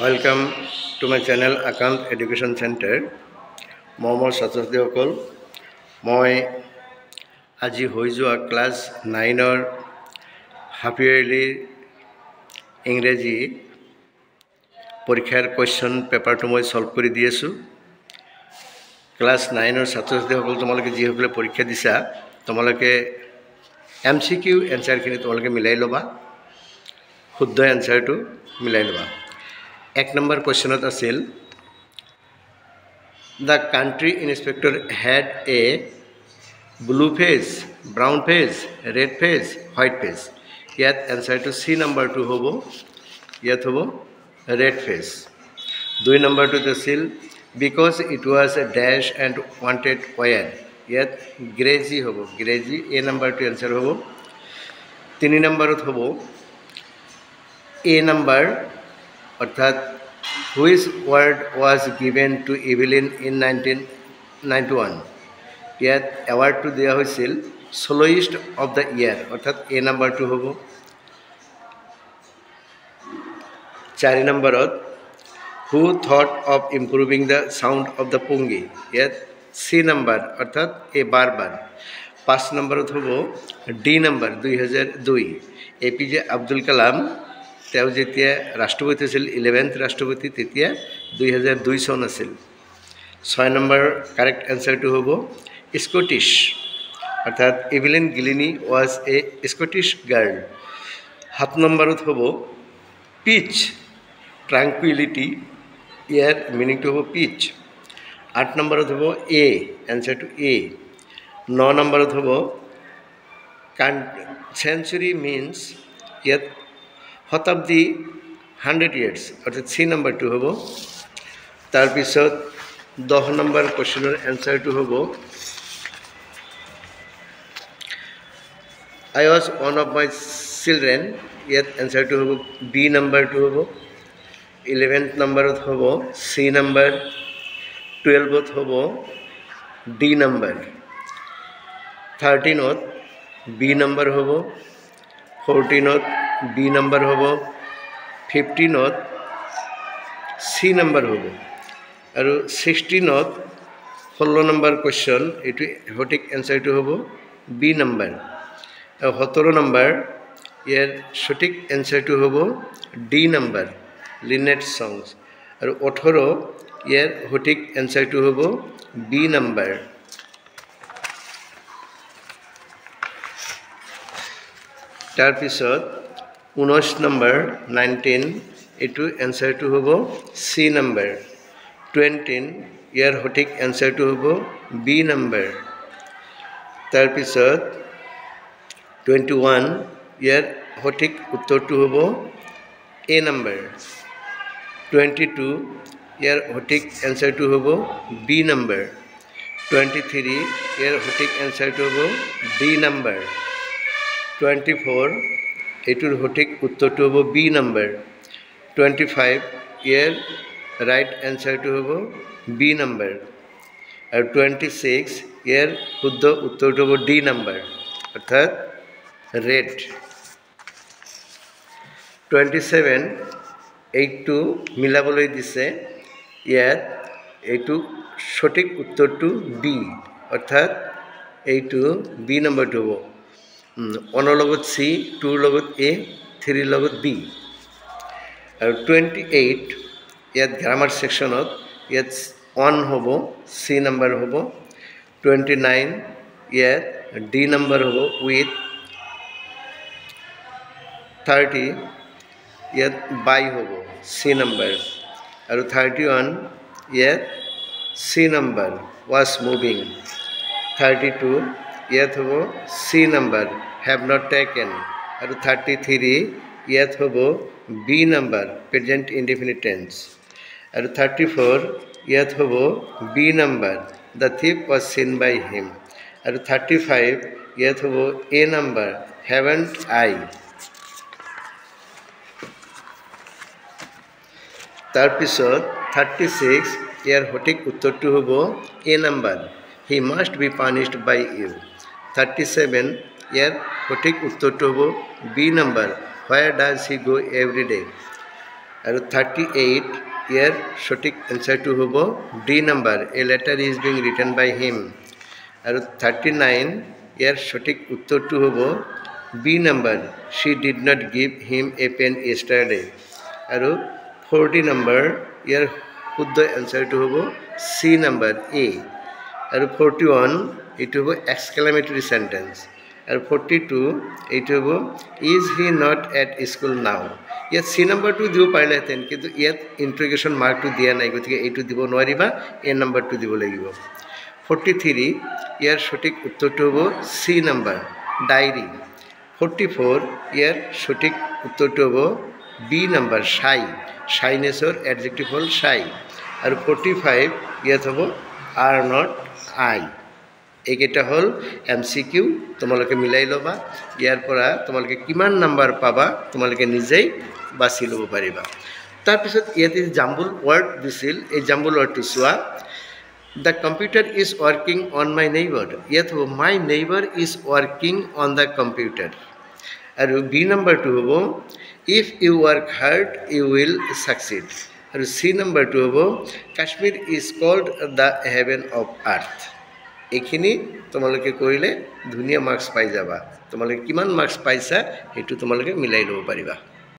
Welcome to my channel Akant Education Center. Momo Satsodiyokol. Moi আজি হৈ যোৱা class 9 half yearly ইংৰাজী পৰীক্ষাৰ কোৱেশ্চন পেপাৰটো মই সলভ কৰি দি আছো ক্লাছ 9 ছাত্ৰ-ছাত্ৰীসকল তোমালোকে যিসকলে পৰীক্ষা দিছা তোমালোকে এমসিকিউ এনসাৰখিনি তোমালোকে মিলাই লবা শুদ্ধ এনসাৰটো মিলাই লবা এক নম্বৰ কোৱেশ্চনত আছিল The country inspector had a blue face, brown face, red face, white face. Yet answer to C number 2 hobo. Yet hobo red face. 2 number 2 the seal because it was a dash and wanted wire. Yet grazy hobo. Grazy A number 2 answer hobo. 3 number hobo A number অর্থাৎ which word was given to Evelyn in 1991. Yet award to দিয়া হৈছিল soloist of the year অর্থাৎ A number 2 হ'ব 4 নম্বৰত who thought of improving the sound of the pungi. Yet C number অর্থাৎ A বারবার 5 নম্বৰত হ'ব D number 2002 APJ Abdul Kalam তেওঁ যেতিয়া ৰাষ্ট্ৰপতি আছিল 11th ৰাষ্ট্ৰপতি তেতিয়া 2002 চন আছিল 6 নম্বৰ কাৰেক্ট আনসাৰটো হ'ব স্কটিশ অৰ্থাৎ এভেলিন গিলিনি ওয়াজ এ স্কটিশ গাৰ্ল 7 নম্বৰত হ'ব পিচ ট্ৰাঙ্কুইলিটি ইয়াৰ মিনিংটো হ'ব পিচ 8 নম্বৰত হ'ব এ আনসাৰ টু এ 9 নম্বৰত হ'ব সেঞ্চুৰি মিন্স ইয়াত শতাব্দী 100 years অৰ্থাৎ C number 2 হ'ব তাৰ পিছত 10 নম্বৰ কোশ্চেনৰ এনসারটো হ'ব I was one of my children ইয়াত এনসারটো হ'ব B number 2 হ'ব 11th নম্বৰত হ'ব C number 12th হ'ব D number 13th B number হ'ব 14th B number hobo 15th C number hobo aru 16th 16 number question etu সঠিক answer to hobo B number 17 number yer সঠিক answer to hobo D number Lynette songs aru 18 yer সঠিক answer to hobo B number tar pisot 19 number 19 etu answer to hobo C number 20 ইয়ার সঠিক answer to hobo B number তার পিছত 21 ইয়ার সঠিক উত্তরটো hobo A number 22 ইয়ার সঠিক answer to hobo B number 23 ইয়ার সঠিক answer to hobo D number 24 এটুর সঠিক উত্তরটো হ'ব B number 25 ইয়ার right অ্যানসারটো হ'ব B number আর 26 ইয়ার শুদ্ধ উত্তরটো হ'ব D number অর্থাৎ রেড 27 এইটো মিলাবলৈ দিছে ইয়াত এইটো সঠিক উত্তরটো D অর্থাৎ এইটো B নম্বৰটো হ'ব 1 লগত C 2 লগত A 3 লগত B আৰু 28 ইয়াত গ্রামার সেকশনত ইয়াত 1 হ'ব C নাম্বার হ'ব 29 ইয়াত D নাম্বার হ'ব উইথ 30 ইয়াত বাই হ'ব C নাম্বার আৰু 31 ইয়াত C নাম্বার was moving 32 ইয়াত হ'ব C number have not taken আৰু 33 ইয়াত হ'ব B number present indefinite tense আৰু 34 ইয়াত হ'ব B number the thief was seen by him আৰু 35 ইয়াত হ'ব A number haven't I তাৰ পিছত 36 ইয়াৰ সঠিক উত্তৰটো হ'ব A number he must be punished by you 37 ইয়াৰ সঠিক উত্তৰটো হ'ব B number where does he go every day আৰু 38 ইয়াৰ সঠিক এনসাৰটো হ'ব D number A letter is being written by him আৰু 39 ইয়াৰ সঠিক উত্তৰটো হ'ব B number she did not give him a pen yesterday আৰু 40 নাম্বাৰ ইয়াৰ শুদ্ধ এনসাৰটো হ'ব সি নাম্বাৰ এ আৰু 41 এইটো হ'ব এক্সক্লেমেটৰী সেন্টেন্স আৰু 42 এইটো হ'ব is he not at school now ইয়াত সি নাম্বাৰটো দিব পাৰিলেহেঁতেন কিন্তু ইয়াত ইন্টাৰগেশ্যন মাৰ্কটো দিয়া নাই গতিকে এইটো দিব নোৱাৰিবা এ নাম্বাৰটো দিব লাগিব 43 ইয়াৰ সঠিক উত্তৰটো হ'ব সি নাম্বাৰ ডায়েৰী 44 ইয়াৰ সঠিক উত্তৰটো হ'ব বি নাম্বাৰ শাই শাইনেছৰ এডজেক্টিভ হ'ল শাই আৰু 45 ইয়াত হ'ব আৰ নট আই এইকেইটা হ'ল এমচিকিউ তোমালোকে মিলাই ল'বা ইয়াৰ পৰা তোমালোকে কিমান নাম্বাৰ পাবা তোমালোকে নিজেই বাছি ল'ব পাৰিবা তাৰপিছত ইয়াতে জাম্বুল ৱৰ্ড দিছিল এই জাম্বুল ৱৰ্ডটো চোৱা The computer is working on my neighbor. Yet my neighbor is working on the computer. And B number 2 hobo if you work hard you will succeed. And C number 2 hobo Kashmir is called the heaven of earth. এখিনি তোমালোকে কৰিলে ধুনীয়া marks পাই যাবা তোমালোকে কিমান marks পাইছা হেতু তোমালোকে মিলাই ল'ব পাৰিবা